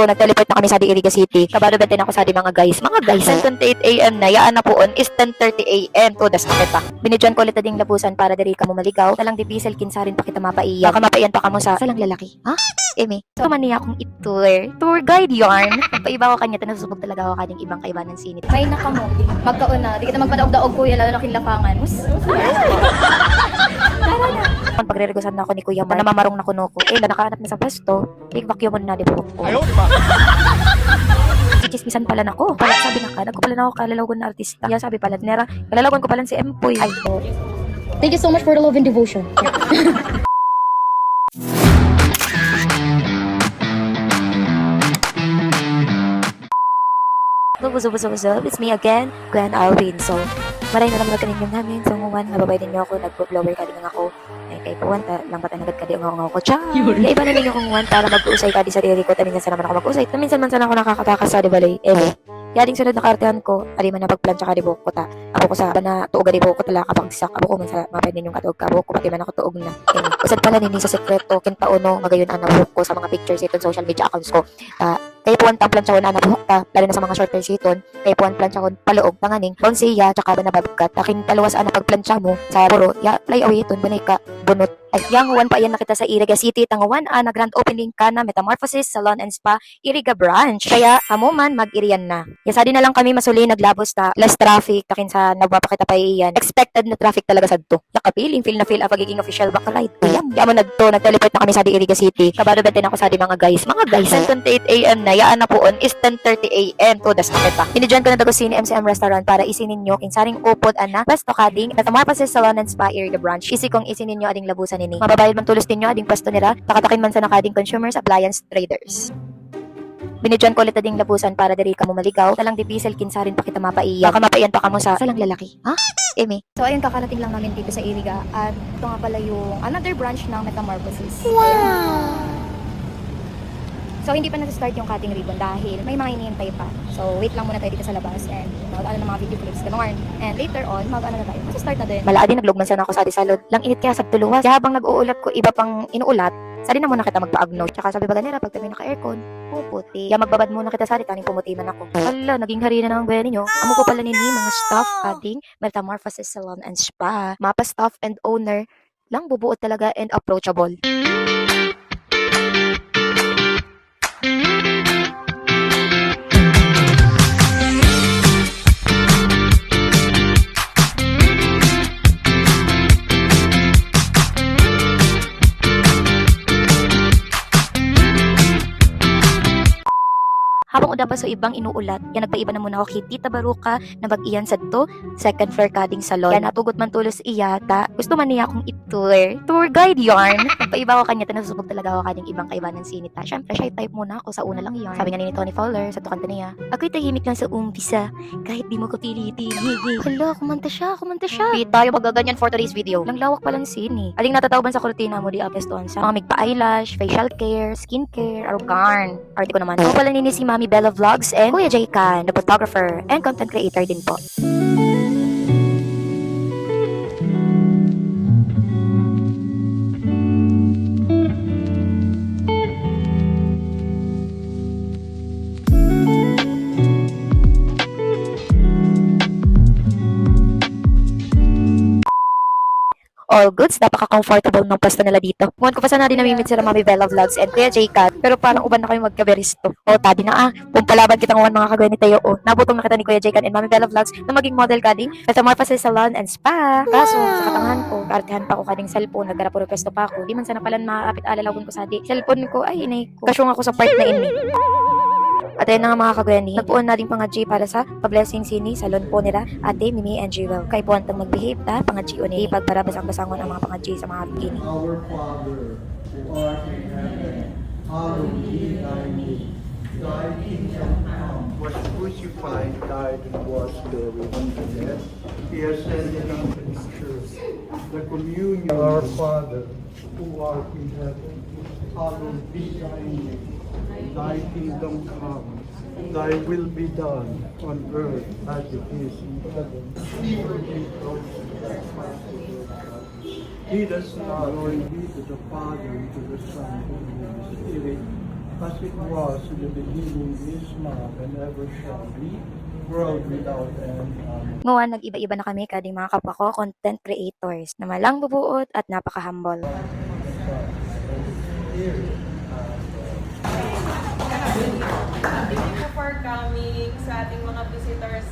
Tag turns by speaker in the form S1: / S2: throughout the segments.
S1: So, nag-teleport na kami sa Iriga City. Kabado beten ako sa di mga guys. Mga guys, 10:28 AM na. Yaan na po on is 10:30 AM. Tudas na kita. Binidyan ko ulit na ding labusan para diri ka mo maligaw. Talang di pisel kinsarin pa kita mapaiyan. Baka mapaiyan pa ka mo sa salang lalaki. Ha? Eme. So, man niya akong itour. Tour guide yarn. Paiba ko kanya. Tanasubog talaga ako kanyang ibang kaibanan sinit.
S2: May naka mo. Magkauna. Di kita magpadaog-daog kuya. Lalo na kinlapangan.
S1: Pagre-regusan na ako ni Kuya Mar, namamarong na kuno ko. Nakahanap na sa pwesto. Vacuum mo na, di ba ko? Chismisan pala na ko. Pala sabi na ka, nagko pala na ako kalalagon na artista. Kaya sabi pala, nera, kalalagon ko pala si Empoy. Ay, po.
S2: Thank you so much for the love and devotion.
S1: What's up? It's me again, Gwen Alvin. So, maray na naman kaninyong namin. So, nguwan, nababay din niyo ako. Nag-blower ka din ako. Ay, kay Puwan, lang ba't nagad ka di ang ako. Tiyan! Kaya iba na ninyo kung nguwan para mag-uusay ka di sa diri ko. Tamingan sa naman ako mag-uusay. Taminsan man sana ako nakakatakas sa di balay. Yaring sunod na kartehan ko, ali man na pagplansya ka di buhok ko ta. Ako ko sa na tuog di buhok ko tala kapag sak. Abo ko man sa mapay ninyong katuog ka. Buhok ko pati man ako tuog na. Usad pala nini sa sekreto, kintaono, magayon ang buhok ko sa mga pictures ito social media accounts ko. Kaya puwan ta plansya ko na buhok ta, lalo na sa mga short version iton. Kaya puwan plansya ko paluog panganing, bonsiya, tsaka ba nababgat. Takin taluwas ana pagplansya mo sa puro, ya, play away iton, banay ka, bunot. Ay, yang huwan pa yan nakita sa Iriga City, tangawan na grand opening ka na Metamorphosis Salon and Spa, Iriga Branch. Kaya, amo man, mag-irian na. Yasa din na lang kami masuli, naglabos ta, less traffic, takin sa nagpapakita pa iyan. Expected na traffic talaga sa to. Yakapiling, feel na feel ang pagiging official bakalite. Kaya mo nag-teleport na kami sa Iriga City. Kabado beten ako sa di mga guys. Mga guys, 10:28 AM na, yaan na po on is 10:30 AM. Tudas na kita. Binidyan ko na dago sini MCM Restaurant para isinin nyo, kinsaring upod ana, pwesto kading, Metamorphosis Salon and Spa, Iriga Branch. Isi kong isinin nyo ading labusan nini. Mababayad man tulos ninyo ading pwesto nila, takatakin man sa nakading consumers, appliance traders. Binidyan ko ulit na ding labusan para diri ka mo maligaw. Talang di pisel kinsarin pa kita mapaiyan. Baka mapaiyan pa ka mo sa salang lalaki. Ha? Eme.
S2: So, ayun, kakarating lang namin dito sa Iriga. At ito nga pala yung another branch ng Metamorphosis. So, hindi pa nasa-start yung cutting ribbon dahil may mga hinihintay pa. So, wait lang muna tayo dito sa labas and mag-ano ng mga video clips. Ganun. And later on, mag-ano na tayo. Masa-start na din.
S1: Malaadi naglugman sana ako sa salod. Lang init kaya sa tuluwas. Kaya habang nag-uulat ko, iba pang inuulat. Sali na muna kita magpa-agno. Tsaka sabi ba ganira, pag tabi naka-aircon, puputi. Kaya magbabad muna kita sali, taning pumuti man ako. Hala, naging hari na ng buhay ninyo. Amo ko pala nini, mga staff, adding Metamorphosis Salon and Spa. Mapa staff and owner lang bubuot talaga and approachable. Habang uda pa so ibang inuulat, yan nagpaiba na muna ako kay Tita Baruka na mag-iyan sa to, second floor kading salon. Yan natugot man tulos iyata. Gusto man niya akong itour. Tour guide yarn. Nagpaiba ko kanya, tanasubog talaga ako kanyang ibang kaibanan sinita. Syempre, shy type muna ako sa una lang yarn. Sabi nga ni Tony Fowler sa tukanta niya, ako'y tahimik lang sa umpisa, kahit di mo ko pili-pili. Hala, kumanta siya. Di tayo magaganyan for today's video. Lang lawak palang sini. Aling natatawban sa kurtina mo di apestuhan sa mga migpa-eyelash, facial care, skin care, arugan. Arti ko naman. Ako pala nini si Mami Bella Vlogs and Kuya Jay Can, the photographer and content creator din po. All goods, napaka-comfortable ng pwesto nila dito. Muwan ko pa sana din namimit sila Mami Bella Vlogs and Kuya J-Cat, pero parang uban na kayo magkaberisto. O, tabi na pumpalaban kita ngawan mga kagawin ni Teo. Nabutong na kita ni Kuya J-Cat and Mami Bella Vlogs na maging model kading Metamorphosis Salon and Spa. Kaso, sa katangahan ko, kaartehan pa ko kading cellphone, nagara puro pwesto pa ako. Di man sana pala maapit alalagon ko sa di. Cellphone ko, ay inay ko. Kasyong ako sa part na ini. At ayun na nga mga kagwani, nagpuon na din pang G para sa pa-blessing sini salon po nila Ate Mimi and Jewel. Kay po antang mag-behave ta, pang G ni pagpara basang-basangon ang mga pang G sa mga bikini.
S3: Our Father, who art in heaven, hallowed be thy name. Thy kingdom come, was crucified, died, and was buried unto death. He ascended unto the church. The communion of our Father, who art in heaven, hallowed be thy name. Thy kingdom come, thy will be done on earth as it is in heaven. Lead us not, glory be to the Father, and to the Son, and to the Spirit, as it was in the beginning, is now, and ever shall be, world without end. Amen.
S1: Ngayon, nag-iba-iba na kami kading mga kapwa ko, content creators, na malang bubuot at napaka-humble.
S4: Thank you for coming sa ating mga visitors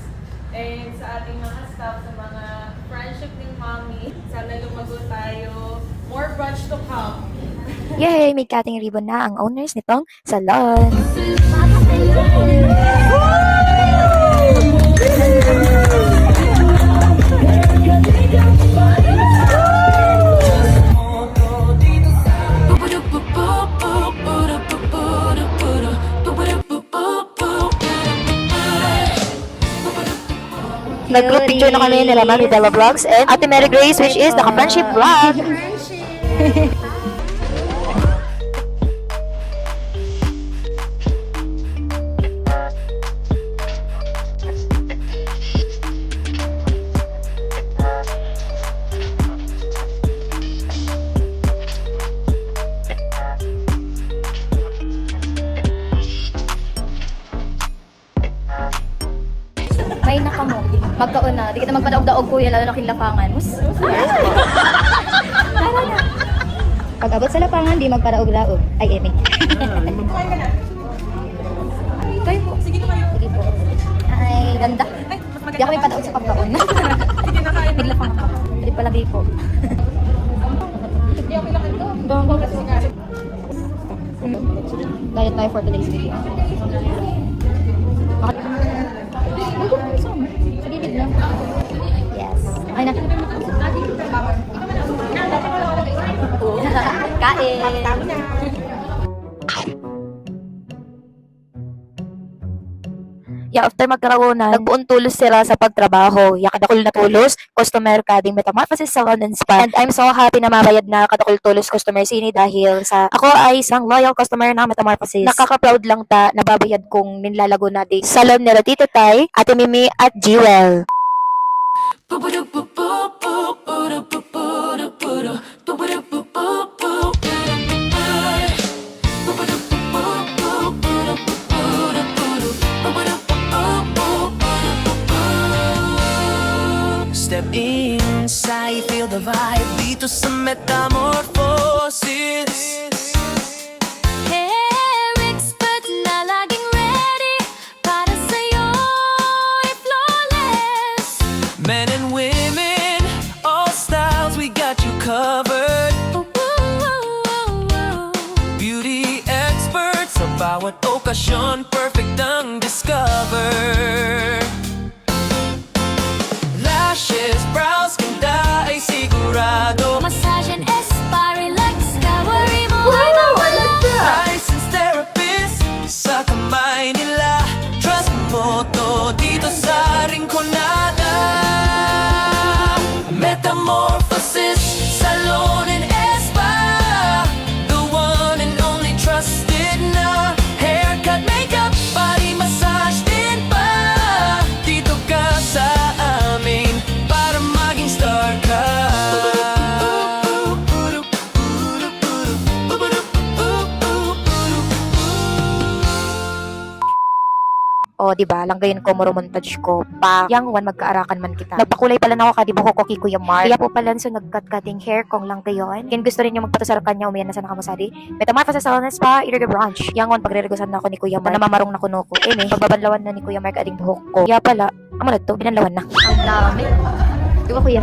S4: and sa ating mga staff, sa mga friendship ng Mami. Sana lumago tayo. More brunch to come.
S1: Yay! May cutting ribbon na ang owners nitong salon. Nag-group picture na kami nila Mami Bella Vlogs and Ate Mary Grace, which is the Ka-Friendship Vlog.
S2: May nakamo. Magkauna. Di kita magpadaog-daog kuya, lalo na kinlapangan. Tara na. Pag abot sa lapangan, di magpadaog-daog. Ay, eme. Kayo po. Sige na kayo. Sige po. Ay, ganda. Di ako may padaog sa pagkaon. Sige na kayo. Naglapang ako. Hindi palagi po. Hindi ako ilakan to. Diet tayo for today's video. Sa gilid lang. Yes. Ay na. Kain.
S1: Yeah, after magkaroon nagbuon tulos sila sa pagtrabaho. Ya kadakol na tulos, customer kading Metamorphosis Salon and Spa. And I'm so happy na mabayad na kadakol tulos customer sini dahil sa ako ay isang loyal customer ng Metamorphosis. Nakaka-proud lang ta nababayad kong ninlalago na di salon nila Tito Tay, Ate Mimi at Jewel.
S5: Step inside, feel the vibe dito sa Metamorphosis.
S6: Hair expert na laging ready para sa'yo ay flawless.
S5: Men and women, all styles, we got you covered.
S6: Ooh, ooh, ooh, ooh.
S5: Beauty experts, sa bawat okasyon, perfect ang discover. Lashes, brows, ganda ay sigurado.
S6: Massage and spa, relax ka, worry mo ay mawala.
S5: Licensed therapist sa kamay nila. Trust mo to dito sa Rinconada. Metamorphosis Salon and Spa, the one and only trusted na. Haircut, makeup, body massage din pa. Dito ka sa amin para maging star ka.
S1: O, di ba? Langgayon ko, murumontage ko. Pa, yang one magkaarakan man kita. Nagpakulay pala na ako kadibuho ko kay Kuya Mark. Kaya po pala so nagcut-cutting hair kong lang gayon. Kung gusto rin nyo magpatusar kanya, umiyan na sa nakamusadi. Metamorphosis Salon and Spa, Iriga Branch. Yang one pagre-regusan na ako ni Kuya Mark. Na namamarong na kuno ko. Eh, pagbabanlawan na ni Kuya Mark ading buhok ko. Kaya pala, amo na to, binanlawan na.
S2: Ang dami. Di ba kuya?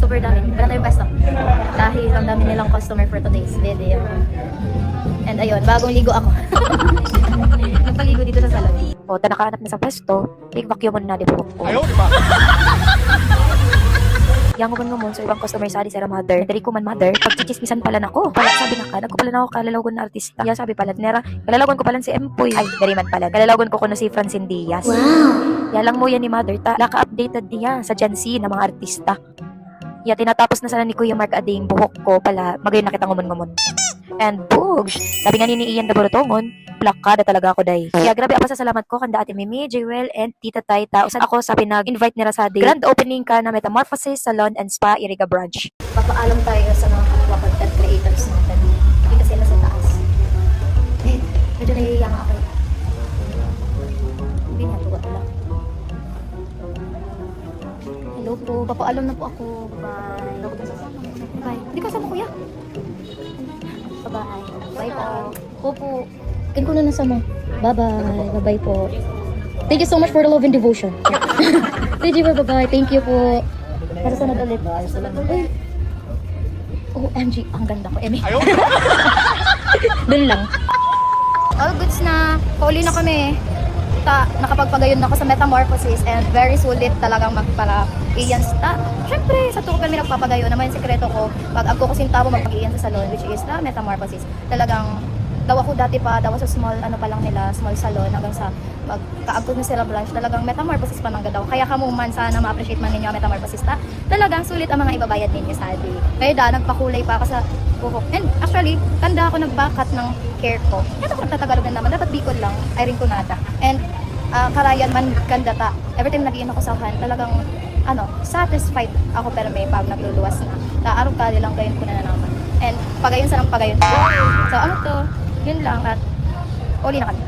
S2: Super dami. Wala tayong pesto. Dahil ang dami nilang customer for today's video. And ayun, bagong ligo ako. Nagpaligo dito sa salon.
S1: O, ta nakahanap na sa pwesto, big-vacuum mo na di buhok ko. Yang ngumon sa ibang customer sa sa mother. Dari ko man mother, pagchichismisan pala nako. Pala sabi na ka, nagko pala na ako kalalagon na artista. Ya sabi pala nera, kalalagon ko pala si Empoy. Ay, dari man pala. Kalalagon ko kuno si Francine Diaz. Wow. Ya lang mo yan ni mother ta. Laka-updated niya sa Gen Z na mga artista. Ya tinatapos na sana ni Kuya Mark ading buhok ko pala magayon nakita ngumon-ngumon. And boogs, sabi nga ni Ian Daborotongon, plakada talaga ako day. Kaya grabe ako sa salamat ko kanda Ate Mimi, Jewel, and Tita Taita. Usan ako sa pinag-invite nila sa grand opening ka na Metamorphosis Salon and Spa, Iriga Branch.
S2: Papaalam tayo sa mga kapwa content creators natin. Dito sila sa taas. Okay. Hindi nga tuwa pala. Hello po. Papaalam na po ako. Bye. Bye. Hindi ka sama kuya. Bye-bye. Bye po. Opo. Kin ko na nasama. Bye-bye. Bye-bye po. Thank you so much for the love and devotion. Thank you, bye-bye. Thank you po. Para sa ulit. Uy. OMG, ang ganda ko. Eme. Doon lang. All goods na. Pauli na kami. Nakapagpagayon ako sa Metamorphosis and very sulit talagang magpala-iyan sa... Siyempre, sa tuko kami nagpapagayon. Naman yung sekreto ko, pag ako kasing tao magpag-iyan sa salon, which is the Metamorphosis. Talagang, daw ako dati pa, daw sa small, ano pa lang nila, small salon, hanggang sa magkaagkod na sila branch, talagang Metamorphosis pa nang daw. Kaya kamuman, sana ma-appreciate man ninyo ang Metamorphosis ta. Talagang sulit ang mga ibabayad ninyo sa atin. Kaya nagpakulay pa ako sa buhok. And actually, tanda ako nagbakat ng hair ko. Kaya ako nagtatagalog na naman, dapat bikol lang, ay rinconada. And karayan man ganda ta. Every time nag-iin ako sa han, talagang satisfied ako pero may pag nagluluwas na. Araw ka lang gayon ko na naman. And pagayon sa ng pagayon. So ano to, yun lang at uli na kami.